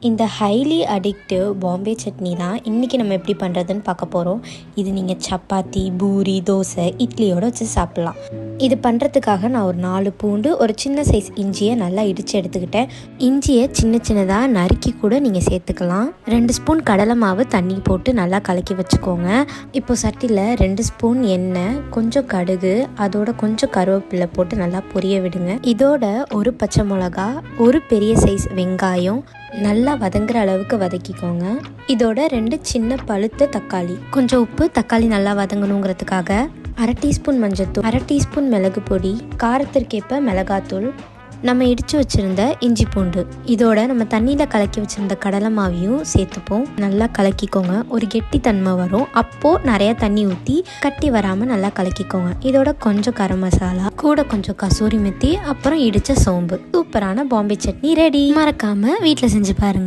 இந்த highly addictive Bombay chutney தான் இன்றைக்கி நம்ம எப்படி பண்ணுறதுன்னு பார்க்க போகிறோம். இது நீங்கள் சப்பாத்தி, பூரி, தோசை, இட்லியோடு வச்சு சாப்பிட்லாம். இது பண்ணுறதுக்காக நான் ஒரு 4 பூண்டு, ஒரு சின்ன சைஸ் இஞ்சியை நல்லா இடித்து எடுத்துக்கிட்டேன். இஞ்சியை சின்ன சின்னதாக நறுக்கி கூட நீங்கள் சேர்த்துக்கலாம். 2 ஸ்பூன் கடலை மாவு தண்ணி போட்டு நல்லா கலக்கி வச்சுக்கோங்க. இப்போது சட்டியில் 2 ஸ்பூன் எண்ணெய், கொஞ்சம் கடுகு, அதோட கொஞ்சம் கருவேப்பிலை போட்டு நல்லா பொரிய விடுங்க. இதோட ஒரு பச்சை மிளகா, ஒரு பெரிய சைஸ் வெங்காயம் நல்லா வதங்குற அளவுக்கு வதக்கிக்கோங்க. இதோட 2 சின்ன பழுத்த தக்காளி, கொஞ்சம் உப்பு, தக்காளி நல்லா வதங்கணுங்கிறதுக்காக 1/2 டீஸ்பூன் மஞ்சள்தூள், 1/2 டீஸ்பூன் மிளகு பொடி, காரத்திற்கேற்ப மிளகாத்தூள், நம்ம இடித்து வச்சுருந்த இஞ்சி பூண்டு, இதோட நம்ம தண்ணியில் கலக்கி வச்சுருந்த கடலை மாவையும் சேர்த்துப்போம். நல்லா கலக்கிக்கோங்க. ஒரு கெட்டி தன்மை வரும். அப்போது நிறையா தண்ணி ஊற்றி கட்டி வராமல் நல்லா கலக்கிக்கோங்க. இதோட கொஞ்சம் கரம் மசாலா, கூட கொஞ்சம் கசூரி மெத்தி, அப்புறம் இடித்த சோம்பு. சூப்பரான பாம்பே சட்னி ரெடி. மறக்காமல் வீட்டில் செஞ்சு பாருங்கள்.